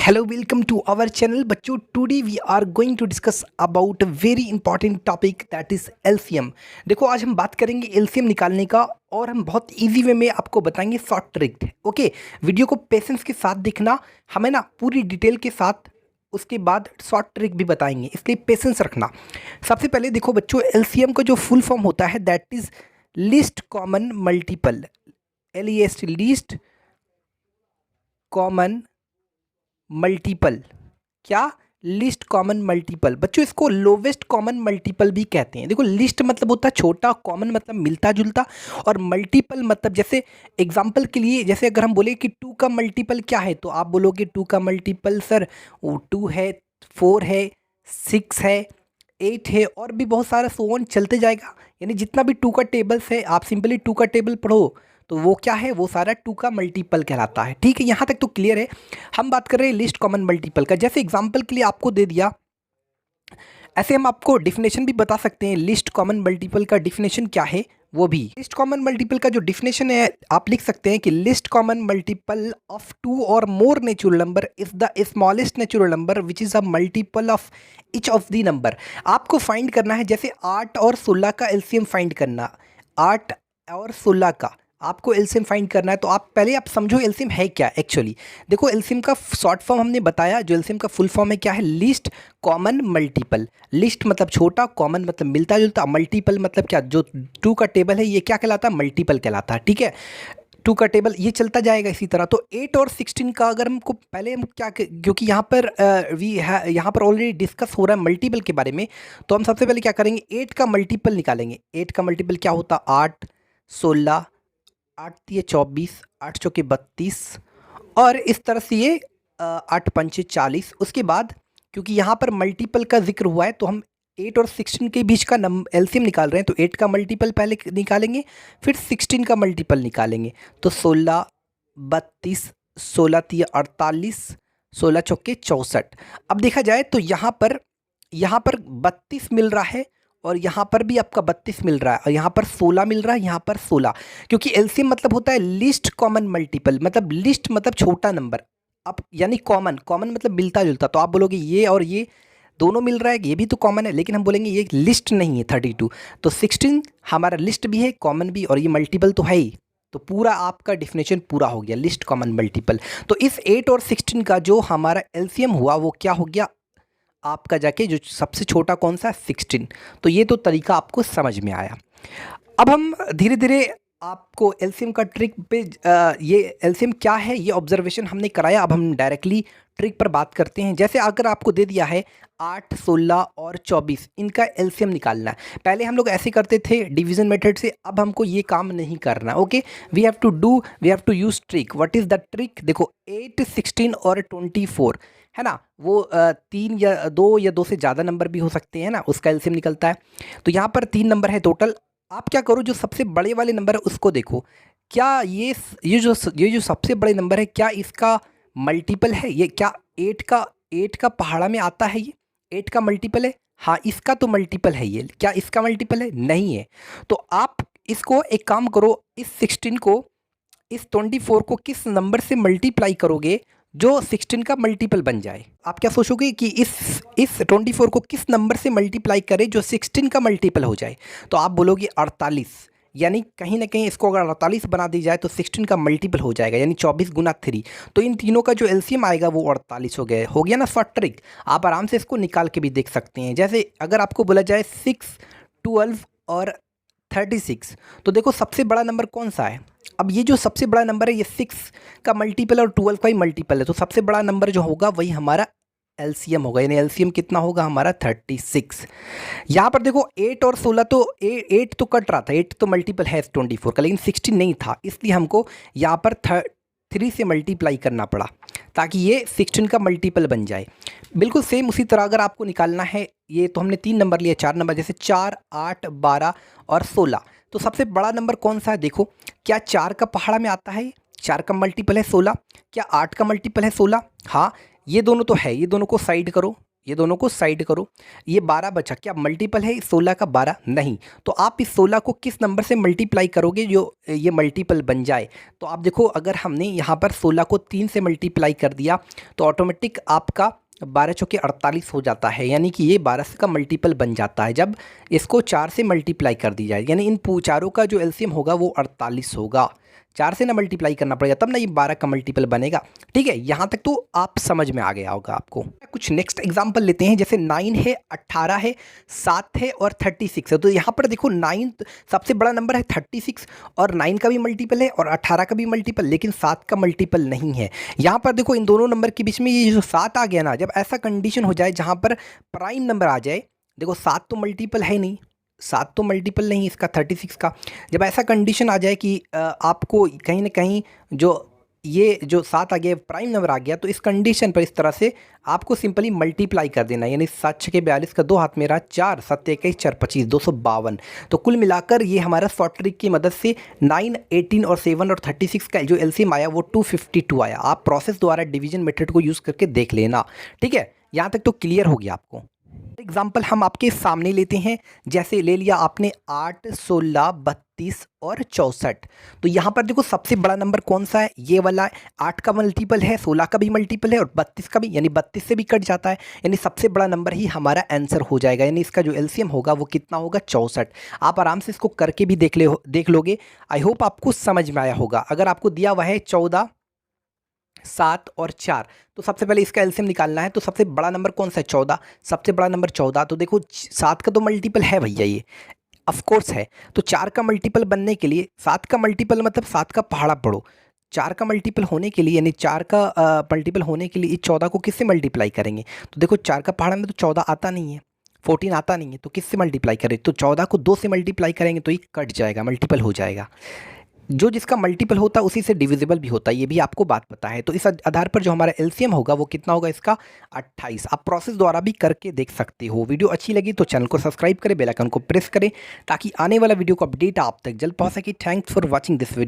Hello, welcome to our channel. बच्चों, today we are going to discuss about a very important topic that is LCM. देखो, आज हम बात करेंगे LCM निकालने का और हम बहुत इजी वे में आपको बताएंगे शॉर्ट ट्रिक। ओके, वीडियो को पेशेंस के साथ देखना, हमें ना पूरी डिटेल के साथ उसके बाद शॉर्ट ट्रिक भी बताएंगे, इसलिए पेशेंस रखना। सबसे पहले देखो बच्चों, LCM का जो फुल फॉर्म होता है that is least common multiple. LEST least common multiple. क्या? Least common multiple. बच्चों, इसको लोवेस्ट कॉमन मल्टीपल भी कहते हैं। देखो, लिस्ट मतलब होता है छोटा, कॉमन मतलब मिलता जुलता, और मल्टीपल मतलब जैसे एग्जांपल के लिए, जैसे अगर हम बोले कि 2 का मल्टीपल क्या है, तो आप बोलोगे 2 का मल्टीपल सर वो 2 है, 4 है, 6 है, 8 है, और भी बहुत सारा सो ऑन चलते जाएगा। यानी जितना भी 2 का टेबल्स है, आप सिंपली 2 का टेबल पढ़ो तो वो क्या है, वो सारा 2 का मल्टीपल कहलाता है। ठीक है, यहाँ तक तो क्लियर है। हम बात कर रहे हैं लिस्ट कॉमन मल्टीपल का। जैसे एग्जांपल के लिए आपको दे दिया, ऐसे हम आपको डिफिनेशन भी बता सकते हैं। लिस्ट कॉमन मल्टीपल का डिफिनेशन क्या है वो भी। लिस्ट कॉमन मल्टीपल का जो डिफिनेशन है, आप लिख सकते हैं कि लिस्ट कॉमन मल्टीपल ऑफ 2 और more natural number is the smallest natural number which is a multiple of each of the number. आपको फाइंड करना है, जैसे 8 और 16 का एलसीएम फाइंड करना। 8 और 16 का आपको एलसीएम फाइंड करना है, तो आप पहले आप समझो एलसीएम है क्या एक्चुअली। देखो, एलसीएम का शॉर्ट फॉर्म हमने बताया, जो एलसीएम का फुल फॉर्म है क्या है, लिस्ट कॉमन मल्टीपल। लिस्ट मतलब छोटा, कॉमन मतलब मिलता जुलता, मल्टीपल मतलब क्या, जो 2 का टेबल है ये क्या कहलाता है, मल्टीपल कहलाता है। ठीक है, 2 का टेबल ये चलता जाएगा इसी तरह। तो 8 और 16 का अगर हमको पहले हम क्या, क्योंकि यहाँ पर यहाँ पर ऑलरेडी डिस्कस हो रहा है मल्टीपल के बारे में, तो हम सबसे पहले क्या करेंगे, 8 का मल्टीपल निकालेंगे। 8 का मल्टीपल क्या होता, 8, 16, 8 तिये 24, 8 चौके 32, और इस तरह से ये 8 पंचे 40। उसके बाद क्योंकि यहाँ पर मल्टीपल का जिक्र हुआ है, तो हम 8 और 16 के बीच का एलसीएम निकाल रहे हैं, तो 8 का मल्टीपल पहले निकालेंगे, फिर 16 का मल्टीपल निकालेंगे। तो 16, 32, 16 तिये 48, 16 चौके 64। अब देखा जाए तो यहाँ पर 32 मिल रहा है, और यहाँ पर भी आपका 32 मिल रहा है, और यहाँ पर 16 मिल रहा है, यहाँ पर 16। क्योंकि एलसीएम मतलब होता है लिस्ट कॉमन मल्टीपल, मतलब लिस्ट मतलब छोटा नंबर। अब यानी कॉमन मतलब मिलता जुलता, तो आप बोलोगे ये और ये दोनों मिल रहा है, ये भी तो कॉमन है, लेकिन हम बोलेंगे ये लिस्ट नहीं है 32। तो 16 हमारा लिस्ट भी है, कॉमन भी, और ये मल्टीपल तो है ही। तो पूरा आपका डिफिनेशन पूरा हो गया, लिस्ट कॉमन मल्टीपल। तो इस 8 और 16 का जो हमारा एलसीएम हुआ वो क्या हो गया आपका, जाके जो सबसे छोटा कौन सा, 16। तो ये तो तरीका आपको समझ में आया। अब हम धीरे धीरे आपको एलसीएम का ट्रिक पे ये एलसीएम क्या है ये ऑब्जर्वेशन हमने कराया। अब हम डायरेक्टली ट्रिक पर बात करते हैं। जैसे अगर आपको दे दिया है 8, 16 और 24, इनका एलसीएम निकालना है। पहले हम लोग ऐसे करते थे डिवीजन मेथड से, अब हमको ये काम नहीं करना। Okay, we have to use trick. What is the trick? देखो, 8, 16 और 24 है ना, वो 3 या 2 या 2 से ज़्यादा नंबर भी हो सकते हैं ना, उसका एलसीएम निकलता है। तो यहाँ पर 3 नंबर है टोटल। आप क्या करो, जो सबसे बड़े वाले नंबर है उसको देखो, क्या ये जो सबसे बड़े नंबर है, क्या इसका मल्टीपल है ये? क्या 8 का पहाड़ा में आता है ये? 8 का मल्टीपल है? हाँ, इसका तो मल्टीपल है ये। क्या इसका मल्टीपल है? नहीं है। तो आप इसको एक काम करो, इस 16 को, इस 24 को किस नंबर से मल्टीप्लाई करोगे जो 16 का मल्टीपल बन जाए? आप क्या सोचोगे कि इस 24 को किस नंबर से मल्टीप्लाई करें जो 16 का मल्टीपल हो जाए? तो आप बोलोगे 48। यानी कहीं ना कहीं इसको अगर 48 बना दी जाए तो 16 का मल्टीपल हो जाएगा, यानी 24 गुना 3। तो इन तीनों का जो एलसीएम आएगा वो 48 हो गया ना शॉर्ट ट्रिक। आप आराम से इसको निकाल के भी देख सकते हैं। जैसे अगर आपको बोला जाए 6, 12 और 36, तो देखो सबसे बड़ा नंबर कौन सा है? अब ये जो सबसे बड़ा नंबर है ये 6 का मल्टीपल और 12 का ही मल्टीपल है, तो सबसे बड़ा नंबर जो होगा वही हमारा एलसीएम होगा। यानी एलसीएम कितना होगा हमारा, 36। यहाँ पर देखो 8 और 16 तो 8 तो कट रहा था, 8 तो मल्टीपल है 24 का, लेकिन 16 नहीं था, इसलिए हमको यहाँ पर 3 से मल्टीप्लाई करना पड़ा ताकि ये 16 का मल्टीपल बन जाए। बिल्कुल सेम उसी तरह अगर आपको निकालना है, ये तो हमने 3 नंबर लिए, 4 नंबर, जैसे 4, 8, 12 और 16। तो सबसे बड़ा नंबर कौन सा है? देखो, क्या 4 का पहाड़ा में आता है? 4 का मल्टीपल है 16। क्या 8 का मल्टीपल है 16? हाँ, ये दोनों तो है, ये दोनों को साइड करो, ये दोनों को साइड करो, ये 12 बचा, क्या मल्टीपल है 16 का 12? नहीं। तो आप इस 16 को किस नंबर से मल्टीप्लाई करोगे जो ये मल्टीपल बन जाए? तो आप देखो, अगर हमने यहाँ पर 16 को 3 से मल्टीप्लाई कर दिया तो ऑटोमेटिक आपका 12 चौके 48 हो जाता है, यानी कि ये 12 का मल्टीपल बन जाता है जब इसको 4 से मल्टीप्लाई कर दी जाए, यानी इन चारों का जो एलसीएम होगा वो 48 होगा। 4 से ना मल्टीप्लाई करना पड़ेगा तब ना ये 12 का मल्टीपल बनेगा। ठीक है, यहाँ तक तो आप समझ में आ गया होगा आपको। कुछ नेक्स्ट एग्जांपल लेते हैं, जैसे 9 है, 18 है, 7 है और 36 है। तो यहाँ पर देखो 9 सबसे बड़ा नंबर है 36 और 9 का भी मल्टीपल है और 18 का भी मल्टीपल, लेकिन 7 का मल्टीपल नहीं है। यहाँ पर देखो इन दोनों नंबर के बीच में ये जो 7 आ गया ना, जब ऐसा कंडीशन हो जाए जहाँ पर प्राइम नंबर आ जाए, देखो 7 तो मल्टीपल है नहीं, 7 तो मल्टीपल नहीं इसका 36 का। जब ऐसा कंडीशन आ जाए कि आपको कहीं ना कहीं ये जो 7 आ गया प्राइम नंबर आ गया, तो इस कंडीशन पर इस तरह से आपको सिंपली मल्टीप्लाई कर देना, यानी 7 छके 42 का 2 हाथ मेरा 4 7 21 4 25 252। तो कुल मिलाकर ये हमारा शॉर्ट ट्रिक की मदद से 9, 18 और 7 और 36 का जो एलसीएम आया वो 252 आया। आप प्रोसेस द्वारा डिवीजन मेथड को यूज़ करके देख लेना। ठीक है, यहाँ तक तो क्लियर हो गया आपको। एग्जाम्पल हम आपके सामने लेते हैं, जैसे ले लिया आपने 8, 16, 32 और 64। तो यहाँ पर देखो सबसे बड़ा नंबर कौन सा है, ये वाला है। 8 का मल्टीपल है, 16 का भी मल्टीपल है और 32 का भी, यानी 32 से भी कट जाता है, यानी सबसे बड़ा नंबर ही हमारा आंसर हो जाएगा, यानी इसका जो एलसीएम होगा वो कितना होगा 64। आप आराम से इसको करके भी देख लोगे। आई होप आपको समझ में आया होगा। अगर आपको दिया हुआ है 14, 7 और 4, तो सबसे पहले इसका एलसीएम निकालना है। तो सबसे बड़ा नंबर कौन सा है 14, सबसे बड़ा नंबर 14। तो देखो 7 का तो मल्टीपल है भैया, ये ऑफ कोर्स है। तो 4 का मल्टीपल बनने के लिए 7 का मल्टीपल मतलब 7 का पहाड़ा पढ़ो, 4 का मल्टीपल होने के लिए, यानी 4 का मल्टीपल होने के लिए इस 14 को किससे मल्टीप्लाई करेंगे? तो देखो 4 का पहाड़ा में तो 14 आता नहीं है, 14 आता नहीं है, तो किससे मल्टीप्लाई करें? तो 14 को 2 से मल्टीप्लाई करेंगे तो ये कट जाएगा, मल्टीपल हो जाएगा। जो जिसका मल्टीपल होता है उसी से डिविजिबल भी होता है, ये भी आपको बात पता है। तो इस आधार पर जो हमारा एलसीएम होगा वो कितना होगा इसका 28। आप प्रोसेस द्वारा भी करके देख सकते हो। वीडियो अच्छी लगी तो चैनल को सब्सक्राइब करें, बेल आइकन को प्रेस करें ताकि आने वाला वीडियो का अपडेट आप तक जल्द पहुंच सके। Thanks for watching this video.